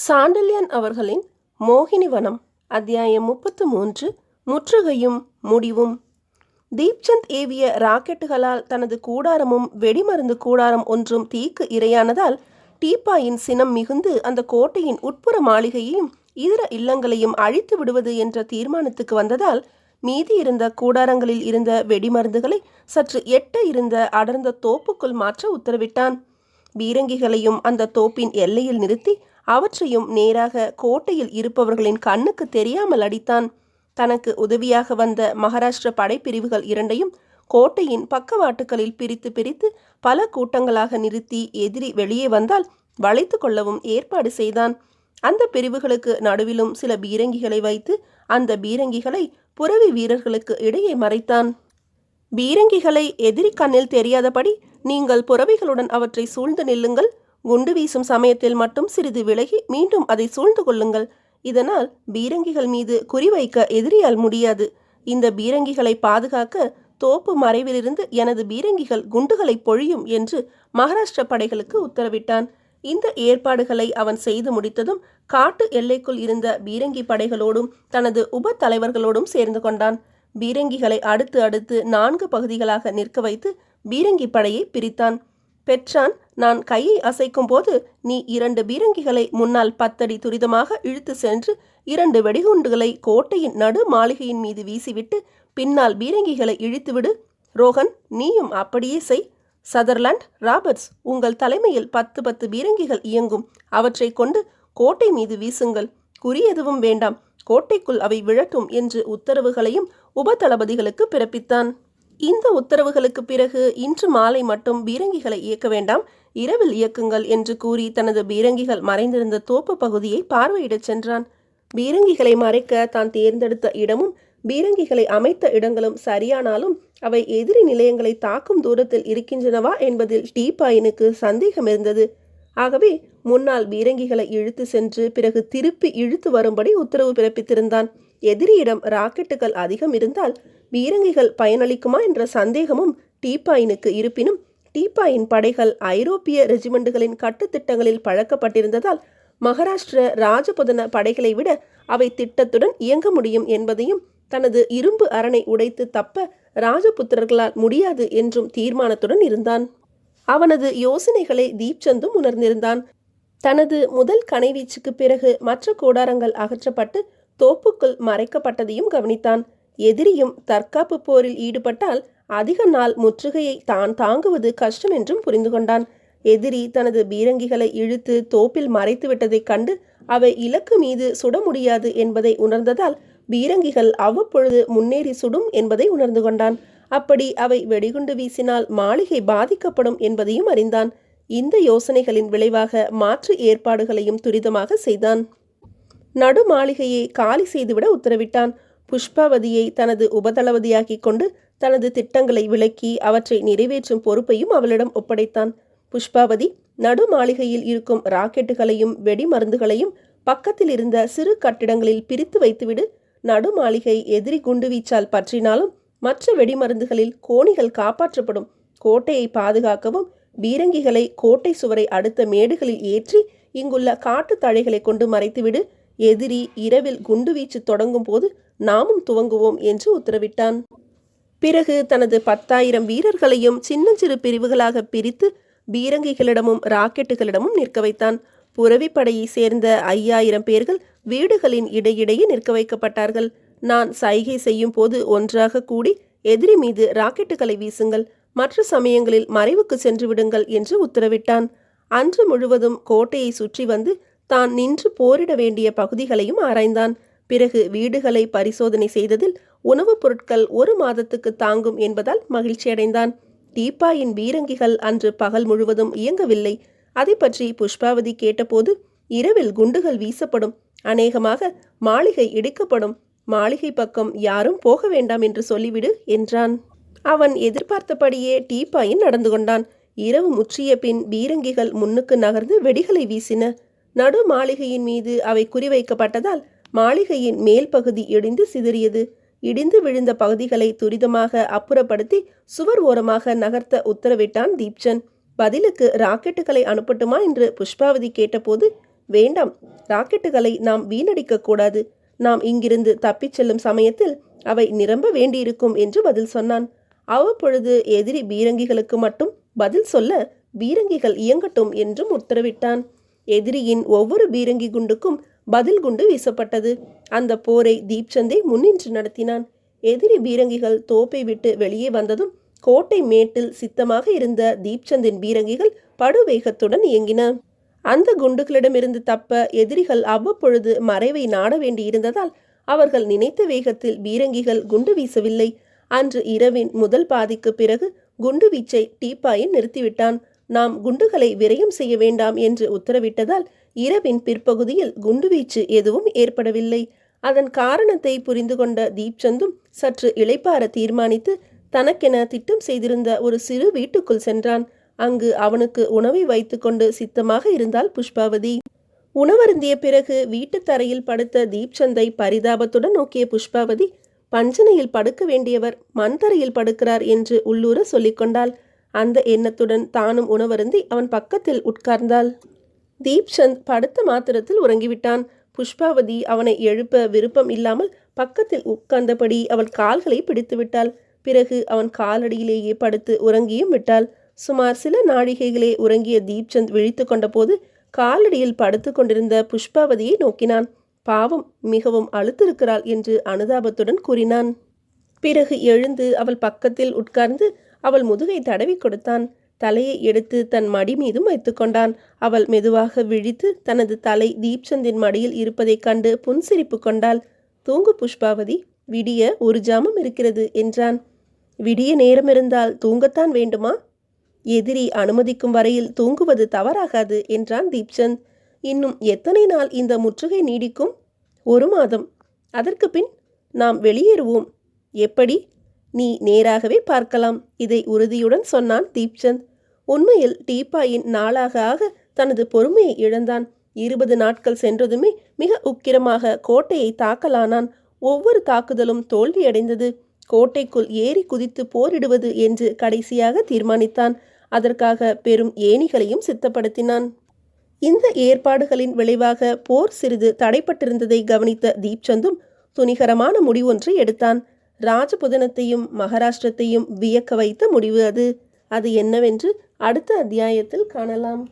சாண்டில்யன் அவர்களின் மோகினிவனம் அத்தியாயம் 33 முற்றுகையும் முடிவும். தீப்சந்த் ஏவிய ராக்கெட்டுகளால் தனது கூடாரமும் வெடிமருந்து கூடாரம் ஒன்றும் தீக்கு இரையானதால் டீப்பாயின் சினம் மிகுந்து அந்த கோட்டையின் உட்புற மாளிகையையும் இதர இல்லங்களையும் அழித்து விடுவது என்ற தீர்மானத்துக்கு வந்ததால் மீதி இருந்த கூடாரங்களில் இருந்த வெடிமருந்துகளை சற்று எட்ட இருந்த அடர்ந்த தோப்புக்குள் மாற்ற உத்தரவிட்டான். பீரங்கிகளையும் அந்த தோப்பின் எல்லையில் நிறுத்தி அவற்றையும் நேராக கோட்டையில் இருப்பவர்களின் கண்ணுக்கு தெரியாமல் அடித்தான். தனக்கு உதவியாக வந்த மகாராஷ்டிர படைப்பிரிவுகள் இரண்டையும் கோட்டையின் பக்கவாட்டுகளில் பிரித்து பிரித்து பல கூட்டங்களாக நிறுத்தி எதிரி வெளியே வந்தால் வளைத்து கொள்ளவும் ஏற்பாடு செய்தான். அந்த பிரிவுகளுக்கு நடுவிலும் சில பீரங்கிகளை வைத்து அந்த பீரங்கிகளை புரவி வீரர்களுக்கு இடையே மறைத்தான். பீரங்கிகளை எதிரி கண்ணில் தெரியாதபடி நீங்கள் புரவிகளுடன் அவற்றை சூழ்ந்து நில்லுங்கள். குண்டு வீசும் சமயத்தில் மட்டும் சிறிது விலகி மீண்டும் அதை சூழ்ந்து கொள்ளுங்கள். இதனால் பீரங்கிகள் மீது குறிவைக்க எதிரியால் முடியாது. இந்த பீரங்கிகளை பாதுகாக்க தோப்பு மறைவிலிருந்து எனது பீரங்கிகள் குண்டுகளை பொழியும் என்று மகாராஷ்டிர படைகளுக்கு உத்தரவிட்டான். இந்த ஏற்பாடுகளை அவன் செய்து முடித்ததும் காட்டு எல்லைக்குள் இருந்த பீரங்கி படைகளோடும் தனது உப தலைவர்களோடும் சேர்ந்து கொண்டான். பீரங்கிகளை அடுத்து அடுத்து 4 பகுதிகளாக நிற்க வைத்து பீரங்கி படையை பிரித்தான். பெற்றான், நான் கையை அசைக்கும் போது நீ 2 பீரங்கிகளை முன்னால் 10 அடி துரிதமாக இழுத்து சென்று 2 வெடிகுண்டுகளை கோட்டையின் நடு மாளிகையின் மீது வீசிவிட்டு பின்னால் பீரங்கிகளை இழுத்துவிடு. ரோஹன், நீயும் அப்படியே செய். சதர்லாண்ட், ராபர்ட்ஸ், உங்கள் தலைமையில் 10 பீரங்கிகள் இயங்கும். அவற்றை கொண்டு கோட்டை மீது வீசுங்கள். குறி எதுவும் வேண்டாம், கோட்டைக்குள் அவை விழட்டும் என்று உத்தரவுகளையும் உப தளபதிகளுக்கு பிறப்பித்தான். இந்த உத்தரவுகளுக்கு பிறகு இன்று மாலை மட்டும் பீரங்கிகளை இயக்க வேண்டாம், இரவில் இயக்குங்கள் என்று கூறி தனது பீரங்கிகள் மறைந்திருந்த தோப்பு பகுதியை பார்வையிடச் சென்றான். பீரங்கிகளை மறைக்க தான் தேர்ந்தெடுத்த இடமும் பீரங்கிகளை அமைத்த இடங்களும் சரியானாலும் அவை எதிரி நிலையங்களை தாக்கும் தூரத்தில் இருக்கின்றனவா என்பதில் டீப்பாயினுக்கு சந்தேகம் இருந்தது. ஆகவே முன்னால் பீரங்கிகளை இழுத்து சென்று பிறகு திருப்பி இழுத்து வரும்படி உத்தரவு பிறப்பித்திருந்தான். எதிரியிடம் ராக்கெட்டுகள் அதிகம் இருந்தால் பீரங்கிகள் பயனளிக்குமா என்ற சந்தேகமும் டீப்பாயினுக்கு இருப்பினும் டீப்பாயின் படைகள் ஐரோப்பிய ரெஜிமெண்டுகளின் கட்டுத்திட்டங்களில் பழக்கப்பட்டிருந்ததால் மகாராஷ்டிர ராஜபுதன படைகளை விட அவை திட்டத்துடன் இயங்க முடியும் என்பதையும் தனது இரும்பு அரணை உடைத்து தப்ப ராஜபுத்திரர்களால் முடியாது என்றும் தீர்மானத்துடன் இருந்தான். அவனது யோசனைகளை தீப்சந்தும் உணர்ந்திருந்தான். தனது முதல் கணைவீச்சுக்கு பிறகு மற்ற கூடாரங்கள் அகற்றப்பட்டு தோப்புக்குள் மறைக்கப்பட்டதையும் கவனித்தான். எதிரியும் தற்காப்பு போரில் ஈடுபட்டால் அதிக நாள் முற்றுகையை தான் தாங்குவது கஷ்டம் என்றும் புரிந்து கொண்டான். எதிரி தனது பீரங்கிகளை இழுத்து தோப்பில் மறைத்து விட்டதைக் கண்டு அவை இலக்கு மீது சுட முடியாது என்பதை உணர்ந்ததால் பீரங்கிகள் அவ்வப்பொழுது முன்னேறி சுடும் என்பதை உணர்ந்து கொண்டான். அப்படி அவை வெடிகுண்டு வீசினால் மாளிகை பாதிக்கப்படும் என்பதையும் அறிந்தான். இந்த யோசனைகளின் விளைவாக மாற்று ஏற்பாடுகளையும் துரிதமாக செய்தான். நடு மாளிகையை காலி செய்துவிட உத்தரவிட்டான். புஷ்பாவதியை தனது உபதளபதியாக்கி கொண்டு தனது திட்டங்களை விளக்கி அவற்றை நிறைவேற்றும் பொறுப்பையும் அவளிடம் ஒப்படைத்தான். புஷ்பாவதி, நடு மாளிகையில் இருக்கும் ராக்கெட்டுகளையும் வெடிமருந்துகளையும் பக்கத்தில் இருந்த சிறு கட்டிடங்களில் பிரித்து வைத்துவிடு. நடு மாளிகை எதிரி குண்டுவீச்சால் பற்றினாலும் மற்ற வெடிமருந்துகளில் கோணிகள் காப்பாற்றப்படும். கோட்டையை பாதுகாக்கவும் பீரங்கிகளை கோட்டை சுவரை அடுத்த மேடுகளில் ஏற்றி இங்குள்ள காட்டு தழைகளை கொண்டு மறைத்துவிடு. எதிரி இரவில் குண்டுவீச்சு தொடங்கும் போது நாமும் துவங்குவோம் என்று உத்தரவிட்டான். பிறகு தனது 10,000 வீரர்களையும் சின்னஞ்சிறு பிரிவுகளாக பிரித்து பீரங்கிகளிடமும் ராக்கெட்டுகளிடமும் நிற்க வைத்தான். புரவிப்படையை சேர்ந்த 5,000 பேர்கள் வீடுகளின் இடையிடையே நிற்க வைக்கப்பட்டார்கள். நான் சைகை செய்யும் போது ஒன்றாக கூடி எதிரி மீது ராக்கெட்டுகளை வீசுங்கள், மற்ற சமயங்களில் மறைவுக்கு சென்று விடுங்கள் என்று உத்தரவிட்டான். அன்று முழுவதும் கோட்டையை சுற்றி வந்து தான் நின்று போரிட வேண்டிய பகுதிகளையும் ஆராய்ந்தான். பிறகு வீடுகளை பரிசோதனை செய்ததில் உணவுப் பொருட்கள் 1 மாதத்துக்கு தாங்கும் என்பதால் மகிழ்ச்சியடைந்தான். டீப்பாயின் பீரங்கிகள் அன்று பகல் முழுவதும் இயங்கவில்லை. அதை பற்றி புஷ்பாவதி கேட்டபோது, இரவில் குண்டுகள் வீசப்படும், அநேகமாக மாளிகை இடிக்கப்படும், மாளிகை பக்கம் யாரும் போக வேண்டாம் என்று சொல்லிவிடு என்றான். அவன் எதிர்பார்த்தபடியே டீப்பாயின் நடந்து கொண்டான். இரவு முற்றிய பின் பீரங்கிகள் முன்னுக்கு நகர்ந்து வெடிகளை வீசின. நடு மாளிகையின் மீது அவை குறிவைக்கப்பட்டதால் மாளிகையின் மேல் பகுதி இடிந்து சிதறியது. இடிந்து விழுந்த பகுதிகளை துரிதமாக அப்புறப்படுத்தி சுவர் ஓரமாக நகர்த்த உத்தரவிட்டான் தீப்சந்த். பதிலுக்கு ராக்கெட்டுகளை அனுப்பட்டுமா என்று புஷ்பாவதி கேட்டபோது, வேண்டாம், ராக்கெட்டுகளை நாம் வீணடிக்க கூடாது. நாம் இங்கிருந்து தப்பிச் செல்லும் சமயத்தில் அவை நிரம்ப வேண்டியிருக்கும் என்று பதில் சொன்னான். அவ்வப்பொழுது எதிரி பீரங்கிகளுக்கு மட்டும் பதில் சொல்ல பீரங்கிகள் இயங்கட்டும் என்றும் உத்தரவிட்டான். எதிரியின் ஒவ்வொரு பீரங்கி குண்டுக்கும் பதில் குண்டு வீசப்பட்டது. அந்த போரை தீப்சந்தே முன்னின்று நடத்தினான். எதிரி பீரங்கிகள் தோப்பை விட்டு வெளியே வந்ததும் கோட்டை மேட்டில் சித்தமாக இருந்த தீப்சந்தின் பீரங்கிகள் படுவேகத்துடன் இயங்கின. அந்த குண்டுகளிடமிருந்து தப்ப எதிரிகள் அவ்வப்பொழுது மறைவை நாட வேண்டியிருந்ததால் அவர்கள் நினைத்த வேகத்தில் பீரங்கிகள் குண்டு வீசவில்லை. அன்று இரவின் முதல் பாதிக்கு பிறகு குண்டு வீச்சை டீப்பாயின் நிறுத்திவிட்டான். நாம் குண்டுகளை விரயம் செய்ய வேண்டாம் என்று உத்தரவிட்டதால் இரவின் பிற்பகுதியில் குண்டுவீச்சு எதுவும் ஏற்படவில்லை. அதன் காரணத்தை புரிந்து கொண்ட தீப்சந்தும் சற்று இளைப்பாற தீர்மானித்து தனக்கென திட்டம் செய்திருந்த ஒரு சிறு வீட்டுக்குள் சென்றான். அங்கு அவனுக்கு உணவை வைத்துக்கொண்டு சித்தமாக இருந்தாள் புஷ்பாவதி. உணவருந்திய பிறகு வீட்டு தரையில் படுத்த தீப்சந்தை பரிதாபத்துடன் நோக்கிய புஷ்பாவதி, பஞ்சனையில் படுக்க வேண்டியவர் மண் தரையில் படுக்கிறார் என்று உள்ளூர சொல்லிக்கொண்டாள். அந்த எண்ணத்துடன் தானும் உணவருந்தி அவன் பக்கத்தில் உட்கார்ந்தாள். தீப்சந்த் படுத்த மாத்திரத்தில் உறங்கிவிட்டான். புஷ்பாவதி அவனை எழுப்ப விருப்பம் இல்லாமல் பக்கத்தில் உட்கார்ந்தபடி அவள் கால்களை பிடித்து விட்டாள். பிறகு அவன் காலடியிலேயே படுத்து உறங்கியும் விட்டாள். சுமார் சில நாழிகைகளே உறங்கிய தீப்சந்த் விழித்து கொண்ட போது காலடியில் படுத்து கொண்டிருந்த புஷ்பாவதியை நோக்கினான். பாவம், மிகவும் அழுத்திருக்கிறாள் என்று அனுதாபத்துடன் கூறினான். பிறகு எழுந்து அவள் பக்கத்தில் உட்கார்ந்து அவள் முதுகை தடவி கொடுத்தான். தலையை எடுத்து தன் மடி மீதும் வைத்துக்கொண்டான். அவள் மெதுவாக விழித்து தனது தலை தீப்சந்தின் மடியில் இருப்பதைக் கண்டு புன்சிரிப்பு கொண்டாள். தூங்கு புஷ்பாவதி, விடிய ஒரு ஜாமம் இருக்கிறது என்றான். விடிய நேரம் இருந்தால் தூங்கத்தான் வேண்டுமா? எதிரி அனுமதிக்கும் வரையில் தூங்குவது தவறாகாது என்றான் தீப்சந்த். இன்னும் எத்தனை நாள் இந்த முற்றுகை நீடிக்கும்? 1 மாதம். அதற்கு பின் நாம் வெளியேறுவோம். எப்படி? நீ நேராகவே பார்க்கலாம். இதை உறுதியுடன் சொன்னான் தீப்சந்த். உண்மையில் டீப்பாயின் நாளாக ஆக தனது பொறுமையை இழந்தான். 20 நாட்கள் சென்றதுமே மிக உக்கிரமாக கோட்டையை தாக்கலானான். ஒவ்வொரு தாக்குதலும் தோல்வியடைந்தது. கோட்டைக்குள் ஏறி குதித்து போரிடுவது என்று கடைசியாக தீர்மானித்தான். அதற்காக பெரும் ஏணிகளையும் சித்தப்படுத்தினான். இந்த ஏற்பாடுகளின் விளைவாக போர் சிறிது தடைப்பட்டிருந்ததை கவனித்த தீப்சந்தும் துணிகரமான முடிவொன்றை எடுத்தான். ராஜபுதனத்தையும் மகாராஷ்டிரத்தையும் வியக்க வைத்த முடிவு அது. அது என்னவென்று அடுத்த அத்தியாயத்தில் காணலாம்.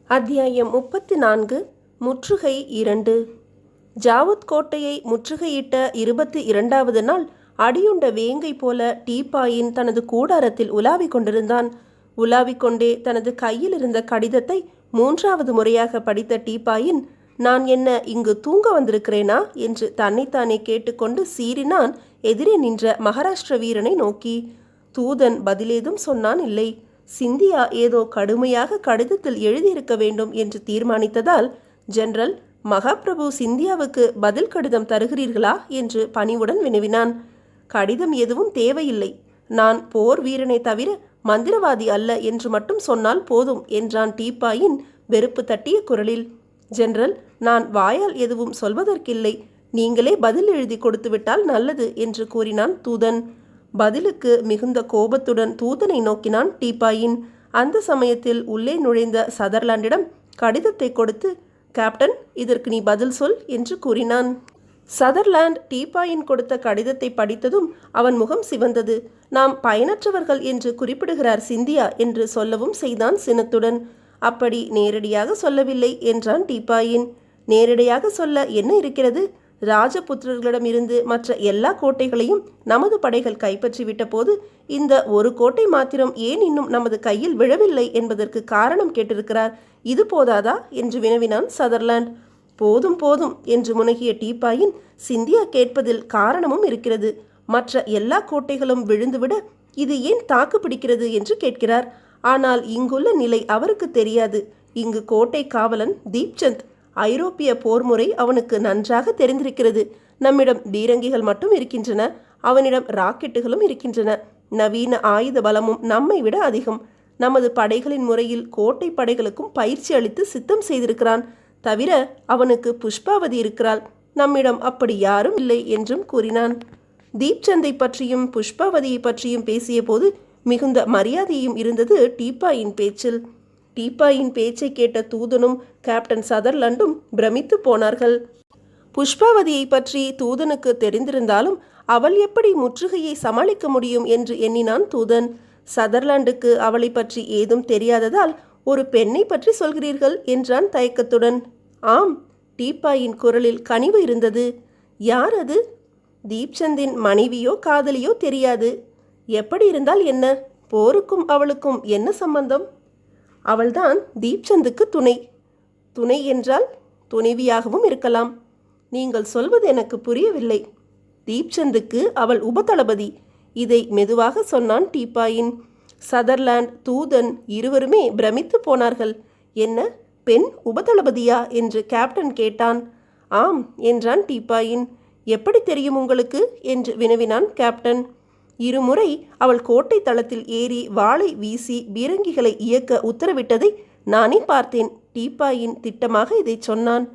அத்தியாயம் 34. முற்றுகை 2. ஜாவத் கோட்டையை முற்றுகையிட்ட 22வது நாள் அடியுண்ட வேங்கை போல டீப்பாயின் தனது கூடாரத்தில் உலாவிக் கொண்டிருந்தான். உலாவிக்கொண்டே தனது கையில் இருந்த கடிதத்தை 3வது முறையாக படித்த டீப்பாயின், நான் என்ன இங்கு தூங்க வந்திருக்கிறேனா என்று தன்னைத்தானே கேட்டுக்கொண்டு சீறினான் எதிரே நின்ற மகாராஷ்டிர வீரனை நோக்கி. தூதன் பதிலேதும் சொன்னான் இல்லை. சிந்தியா ஏதோ கடுமையாக கடிதத்தில் எழுதியிருக்க வேண்டும் என்று தீர்மானித்ததால், ஜெனரல், மகாபிரபு சிந்தியாவுக்கு பதில் கடிதம் தருகிறீர்களா என்று பணிவுடன் வினவினான். கடிதம் எதுவும் தேவையில்லை. நான் போர் வீரனை தவிர மந்திரவாதி அல்ல என்று மட்டும் சொன்னால் போதும் என்றான் டீப்பாயின் வெறுப்பு தட்டிய குரலில். ஜெனரல், நான் வாயால் எதுவும் சொல்வதற்கில்லை. நீங்களே பதில் எழுதி கொடுத்துவிட்டால் நல்லது என்று கூறினான் தூதன். பதிலுக்கு மிகுந்த கோபத்துடன் தூதனை நோக்கினான் டீப்பாயின். அந்த சமயத்தில் உள்ளே நுழைந்த சதர்லாண்டிடம் கடிதத்தை கொடுத்து, கேப்டன், இதற்கு நீ பதில் சொல் என்று கூறினான். சதர்லாண்ட் டீப்பாயின் கொடுத்த கடிதத்தை படித்ததும் அவன் முகம் சிவந்தது. நாம் பயனற்றவர்கள் என்று குறிப்பிடுகிறார் சிந்தியா என்று சொல்லவும் செய்தான் சினத்துடன். அப்படி நேரடியாக சொல்லவில்லை என்றான் டீப்பாயின். நேரடியாக சொல்ல என்ன இருக்கிறது? ராஜபுத்திரர்களிடமிருந்து மற்ற எல்லா கோட்டைகளையும் நமது படைகள் கைப்பற்றிவிட்ட போது இந்த ஒரு கோட்டை மாத்திரம் ஏன் இன்னும் நமது கையில் விழவில்லை என்பதற்கு காரணம் கேட்டிருக்கிறார். இது போதாதா என்று வினவினான் சதர்லாண்ட். போதும் போதும் என்று முனகிய டீப்பாயின், சிந்தியா கேட்பதில் காரணமும் இருக்கிறது. மற்ற எல்லா கோட்டைகளும் விழுந்துவிட இது ஏன் தாக்கு பிடிக்கிறது என்று கேட்கிறார். ஆனால் இங்குள்ள நிலை அவருக்கு தெரியாது. இங்கு கோட்டை காவலன் தீப்சந்த். ஐரோப்பிய போர் முறை அவனுக்கு நன்றாக தெரிந்திருக்கிறது. நம்மிடம் பீரங்கிகள் மட்டும் இருக்கின்றன, அவனிடம் ராக்கெட்டுகளும் இருக்கின்றன. நவீன ஆயுத பலமும் நம்மை விட அதிகம். நமது படைகளின் முறையில் கோட்டை படைகளுக்கும் பயிற்சி அளித்து சித்தம் செய்திருக்கிறான். தவிர அவனுக்கு புஷ்பாவதி இருக்கிறாள். நம்மிடம் அப்படி யாரும் இல்லை என்றும் கூறினான். தீப்சந்தை பற்றியும் புஷ்பாவதியை பற்றியும் பேசிய போது மிகுந்த மரியாதையும் இருந்தது டீப்பாயின் பேச்சில். டீப்பாயின் பேச்சை கேட்ட தூதனும் கேப்டன் சதர்லாண்டும் பிரமித்து போனார்கள். புஷ்பாவதியை பற்றி தூதனுக்கு தெரிந்திருந்தாலும் அவள் எப்படி முற்றுகையை சமாளிக்க முடியும் என்று எண்ணினான் தூதன். சதர்லாண்டுக்கு அவளை பற்றி ஏதும் தெரியாததால் ஒரு பெண்ணை பற்றி சொல்கிறீர்கள் என்றான் தயக்கத்துடன். ஆம், டீப்பாயின் குரலில் கனிவு இருந்தது. யார் அது? தீப்சந்தின் மனைவியோ காதலியோ தெரியாது. எப்படி இருந்தால் என்ன? போருக்கும் அவளுக்கும் என்ன சம்பந்தம்? அவள்தான் தீப்சந்துக்கு துணை. துணை என்றால் துணைவியாகவும் இருக்கலாம். நீங்கள் சொல்வது எனக்கு புரியவில்லை. தீப்சந்துக்கு அவள் உபதளபதி. இதை மெதுவாக சொன்னான் டீப்பாயின். சதர்லாண்ட், தூதன் இருவருமே பிரமித்து போனார்கள். என்ன, பெண் உபதளபதியா என்று கேப்டன் கேட்டான். ஆம் என்றான் டீப்பாயின். எப்படி தெரியும் உங்களுக்கு என்று வினவினான் கேப்டன். இருமுறை அவள் கோட்டை தளத்தில் ஏறி வாளை வீசி பீரங்கிகளை இயக்க உத்தரவிட்டதை நானே பார்த்தேன். டீப்பாயின் திட்டமாக இதை சொன்னான்.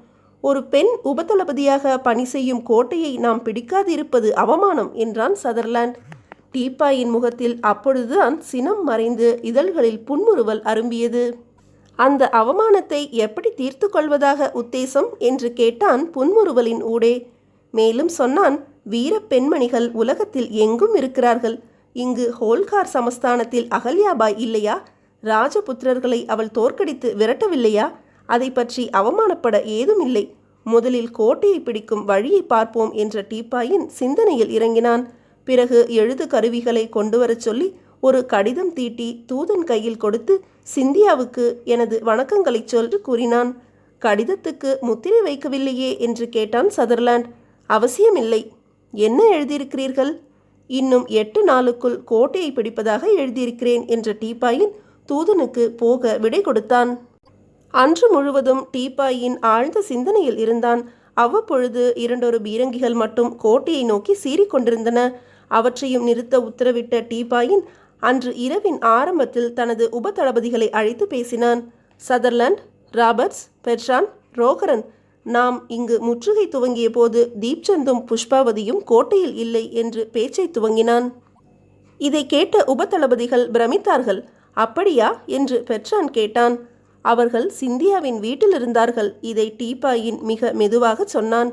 ஒரு பெண் உபதளபதியாக பணி செய்யும் கோட்டையை நாம் பிடிக்காது இருப்பது அவமானம் என்றான் சதர்லாண்ட். டீப்பாயின் முகத்தில் அப்பொழுதுதான் சினம் மறைந்து இதழ்களில் புன்முறுவல் அரும்பியது. அந்த அவமானத்தை எப்படி தீர்த்து கொள்வதாக உத்தேசம் என்று கேட்டான் புன்முறுவலின் ஊடே. மேலும் சொன்னான், வீர பெண்மணிகள் உலகத்தில் எங்கும் இருக்கிறார்கள். இங்கு ஹோல்கார் சமஸ்தானத்தில் அகல்யாபாய் இல்லையா? ராஜபுத்திரர்களை அவள் தோற்கடித்து விரட்டவில்லையா? அதை பற்றி அவமானப்பட ஏதும் இல்லை. முதலில் கோட்டையை பிடிக்கும் வழியை பார்ப்போம் என்ற டீப்பாயின் சிந்தனையில் இறங்கினான். பிறகு எழுது கருவிகளை கொண்டு வரச் சொல்லி ஒரு கடிதம் தீட்டி தூதன் கையில் கொடுத்து சிந்தியாவுக்கு எனது வணக்கங்களை சொல்லி கூறினான். கடிதத்துக்கு முத்திரை வைக்கவில்லையே என்று கேட்டான் சதர்லாண்ட். அவசியமில்லை. என்ன எழுதியிருக்கிறீர்கள்? இன்னும் 8 நாளுக்குள் கோட்டையை பிடிப்பதாக எழுதியிருக்கிறேன் என்ற டீப்பாயின் தூதனுக்கு போக விடை கொடுத்தான். அன்று முழுவதும் டீப்பாயின் ஆழ்ந்த சிந்தனையில் இருந்தான். அவ்வப்பொழுது 2 பீரங்கிகள் மட்டும் கோட்டையை நோக்கி சீறிக்கொண்டிருந்தன. அவற்றையும் நிறுத்த உத்தரவிட்ட டீப்பாயின் அன்று இரவின் ஆரம்பத்தில் தனது உபதளபதிகளை அழைத்து பேசினான். சதர்லாண்ட், ராபர்ட்ஸ், பெர்ஷான், ரோகரன், நாம் இங்கு முற்றுகை துவங்கிய போது தீப்சந்தும் புஷ்பாவதியும் கோட்டையில் இல்லை என்று பேச்சை துவங்கினான். இதை கேட்ட உபதளபதிகள் பிரமித்தார்கள். அப்படியா என்று பெர்ஷான் கேட்டான். அவர்கள் சிந்தியாவின் வீட்டில் இருந்தார்கள். இதை டீப்பாயின் மிக மெதுவாக சொன்னான்.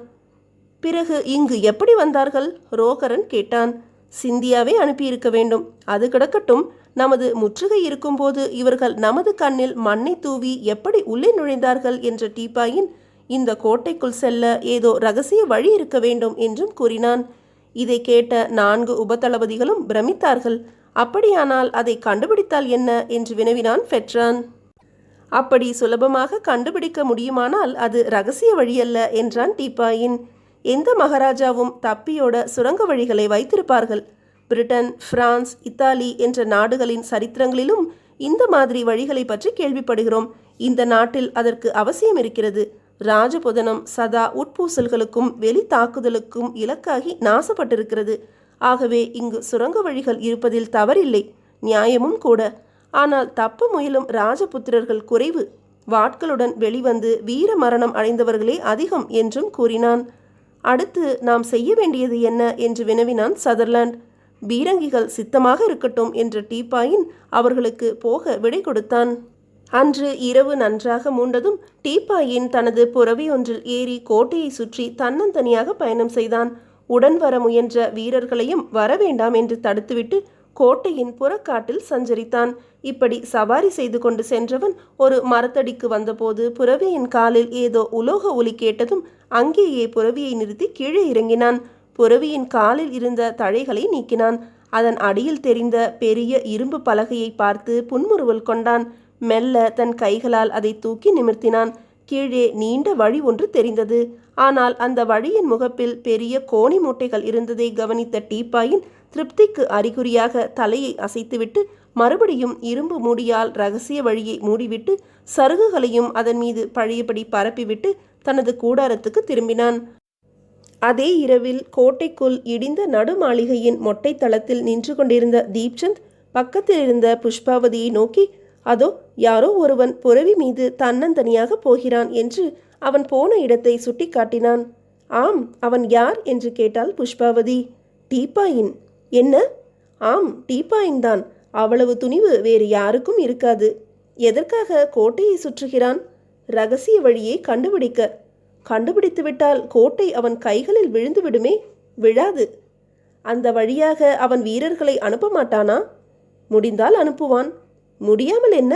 பிறகு இங்கு எப்படி வந்தார்கள்? ரோகரன் கேட்டான். சிந்தியாவே அனுப்பியிருக்க வேண்டும். அது கிடக்கட்டும். நமது முற்றுகை இருக்கும்போது இவர்கள் நமது கண்ணில் மண்ணை தூவி எப்படி உள்ளே நுழைந்தார்கள் என்ற டீப்பாயின் இந்த கோட்டைக்குள் செல்ல ஏதோ ரகசிய வழி இருக்க வேண்டும் என்றும் கூறினான். இதை கேட்ட 4 உபதளபதிகளும் பிரமித்தார்கள். அப்படியானால் அதை கண்டுபிடித்தால் என்ன என்று வினவினான் பெட்ரான். அப்படி சுலபமாக கண்டுபிடிக்க முடியுமானால் அது ரகசிய வழியல்ல என்றான் டீப்பாயின். எந்த மகாராஜாவும் தப்பியோட சுரங்க வழிகளை வைத்திருப்பார்கள். பிரிட்டன், பிரான்ஸ், இத்தாலி என்ற நாடுகளின் சரித்திரங்களிலும் இந்த மாதிரி வழிகளை பற்றி கேள்விப்படுகிறோம். இந்த நாட்டில் அதற்கு அவசியம் இருக்கிறது. ராஜபுதனம் சதா உட்பூசல்களுக்கும் வெளி தாக்குதலுக்கும் இலக்காகி நாசப்பட்டிருக்கிறது. ஆகவே இங்கு சுரங்க வழிகள் இருப்பதில் தவறில்லை, நியாயமும் கூட. ஆனால் தப்ப முயலும் ராஜபுத்திரர்கள் குறைவு. வாட்களுடன் வெளிவந்து வீர மரணம் அடைந்தவர்களே அதிகம் என்றும் கூறினான். அடுத்து நாம் செய்ய வேண்டியது என்ன என்று வினவினான் சதர்லாண்ட். பீரங்கிகள் சித்தமாக இருக்கட்டும் என்ற டீப்பாயின் அவர்களுக்கு போக விடை கொடுத்தான். அன்று இரவு நன்றாக மூண்டதும் டீப்பாயின் தனது புறவி ஒன்றில் ஏறி கோட்டையை சுற்றி தன்னந்தனியாக பயணம் செய்தான். உடன் வர முயன்ற வீரர்களையும் வரவேண்டாம் என்று தடுத்துவிட்டு கோட்டையின் புறக்காட்டில் சஞ்சரித்தான். இப்படி சவாரி செய்து கொண்டு சென்றவன் ஒரு மரத்தடிக்கு வந்தபோது புறவியின் காலில் ஏதோ உலோக ஒலி கேட்டதும் அங்கேயே புறவியை நிறுத்தி கீழே இறங்கினான். புறவியின் காலில் இருந்த தழைகளை நீக்கினான். அதன் அடியில் தெரிந்த பெரிய இரும்பு பலகையை பார்த்து புன்முறுவல் கொண்டான். மெல்ல தன் கைகளால் அதை தூக்கி நிமிர்த்தினான். கீழே நீண்ட வழி ஒன்று தெரிந்தது. ஆனால் அந்த வழியின் முகப்பில் பெரிய கோணி மூட்டைகள் இருந்ததை கவனித்த டீப்பாயின் திருப்திக்கு அறிகுறியாக தலையை அசைத்துவிட்டு மறுபடியும் இரும்பு மூடியால் ரகசிய வழியை மூடிவிட்டு சருகுகளையும் அதன் மீது பழையபடி பரப்பிவிட்டு தனது கூடாரத்துக்கு திரும்பினான். அதே இரவில் கோட்டைக்குள் இடிந்த நடுமாளிகையின் மொட்டை தளத்தில் நின்று கொண்டிருந்த தீப்சந்த் பக்கத்தில் இருந்த புஷ்பாவதியை நோக்கி, அதோ யாரோ ஒருவன் புறவி மீது தன்னந்தனியாக போகிறான் என்று அவன் போன இடத்தை சுட்டி காட்டினான். ஆம், அவன் யார் என்று கேட்டாள் புஷ்பாவதி. டீப்பாயின். என்ன? ஆம், டீப்பாயின் தான். அவ்வளவு துணிவு வேறு யாருக்கும் இருக்காது. எதற்காக கோட்டையை சுற்றுகிறான்? ரகசிய வழியை கண்டுபிடித்துவிட்டால் கோட்டை அவன் கைகளில் விழுந்து விடுமே. விழாது. அந்த வழியாக அவன் வீரர்களை அனுப்ப மாட்டானா? முடிந்தால் அனுப்புவான். முடியாமல் என்ன?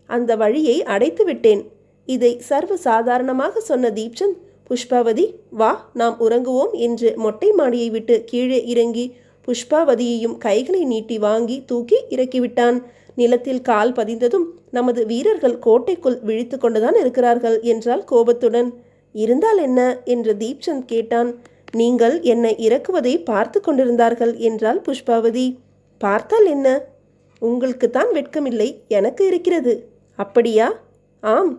அந்த வழியை அடைத்து விட்டேன். இதை சர்வ சாதாரணமாக சொன்ன தீப்சந்த், புஷ்பாவதி வா, நாம் உறங்குவோம் என்று மொட்டை மாடியை விட்டு கீழே இறங்கி புஷ்பாவதியையும் கைகளை நீட்டி வாங்கி தூக்கி இறக்கிவிட்டான். நிலத்தில் கால் பதிந்ததும் நமது வீரர்கள் கோட்டைக்குள் விழித்து கொண்டுதான் இருக்கிறார்கள் என்றால் கோபத்துடன். இருந்தால் என்ன என்று தீப்சந்த் கேட்டான். நீங்கள் என்னை இறக்குவதை பார்த்து கொண்டிருந்தார்கள் என்றால் புஷ்பாவதி. பார்த்தால் என்ன? உங்களுக்குத்தான் வெட்கமில்லை, எனக்கு இருக்கிறது. அப்படியா? ஆம்.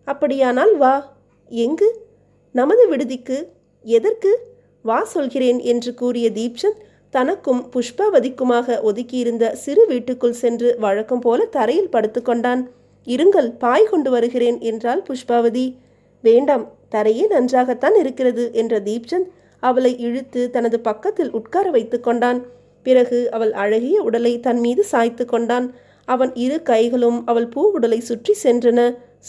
அப்படியானால் வா. எங்கு? நமது விடுதிக்கு. எதற்கு? வா சொல்கிறேன் என்று கூறிய தீப்சந்த் தனக்கும் புஷ்பாவதிக்குமாக ஒதுக்கியிருந்த சிறு வீட்டுக்குள் சென்று வழக்கம் போல தரையில் படுத்துக்கொண்டான். இருங்கள், பாய் கொண்டு வருகிறேன் என்றாள் புஷ்பாவதி. வேண்டாம், தரையே நன்றாகத்தான் இருக்கிறது என்ற தீப்சந்த் அவளை இழுத்து தனது பக்கத்தில் உட்கார வைத்து கொண்டான். பிறகு அவள் அழகிய உடலை தன் மீது சாய்த்து கொண்டான். அவன் இரு கைகளும் அவள் பூ உடலை சுற்றி சென்றன,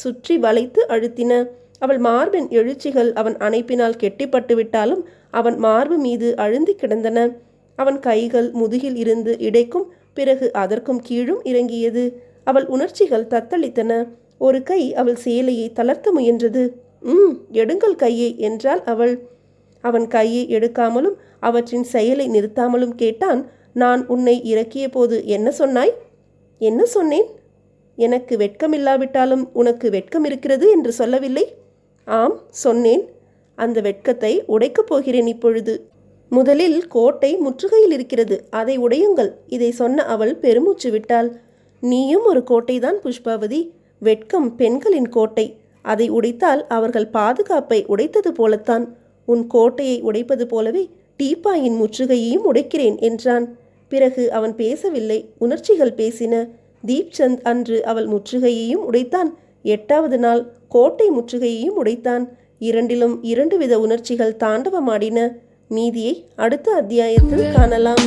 சுற்றி வளைத்து அழுத்தின. அவள் மார்பின் எழுச்சிகள் அவன் அணைப்பினால் கெட்டிப்பட்டு விட்டாலும் அவன் மார்பு மீது அழுந்தி கிடந்தன. அவன் கைகள் முதுகில் இருந்து இடைக்கும் பிறகு அதற்கும் கீழும் இறங்கியது. அவள் உணர்ச்சிகள் தத்தளித்தன. ஒரு கை அவள் சேலையை தளர்த்த முயன்றது. எடுங்கள் கையை என்றாள் அவள். அவன் கையை எடுக்காமலும் அவற்றின் செயலை நிறுத்தாமலும் கேட்டான். நான் உன்னை இறக்கிய போது என்ன சொன்னாய்? என்ன சொன்னேன்? எனக்கு வெட்கமில்லாவிட்டாலும் உனக்கு வெட்கம் இருக்கிறது என்று சொல்லவில்லை? ஆம், சொன்னேன். அந்த வெட்கத்தை உடைக்கப் போகிறேன் இப்பொழுது. முதலில் கோட்டை முற்றுகையில் இருக்கிறது, அதை உடையுங்கள். இதை சொன்ன அவள் பெருமூச்சு விட்டாள். நீயும் ஒரு கோட்டைதான் புஷ்பாவதி. வெட்கம் பெண்களின் கோட்டை. அதை உடைத்தால் அவர்கள் பாதுகாப்பை உடைத்தது போலத்தான். உன் கோட்டையை உடைப்பது போலவே டீப்பாயின் முற்றுகையையும் உடைக்கிறேன் என்றான். பிறகு அவன் பேசவில்லை, உணர்ச்சிகள் பேசின. தீப்சந்த் அன்று அவள் முற்றுகையையும் உடைத்தான். 8வது நாள் கோட்டை முற்றுகையையும் உடைத்தான். இரண்டிலும் 2 வித உணர்ச்சிகள் தாண்டவமாடின. மீதியை அடுத்த அத்தியாயத்தில் காணலாம்.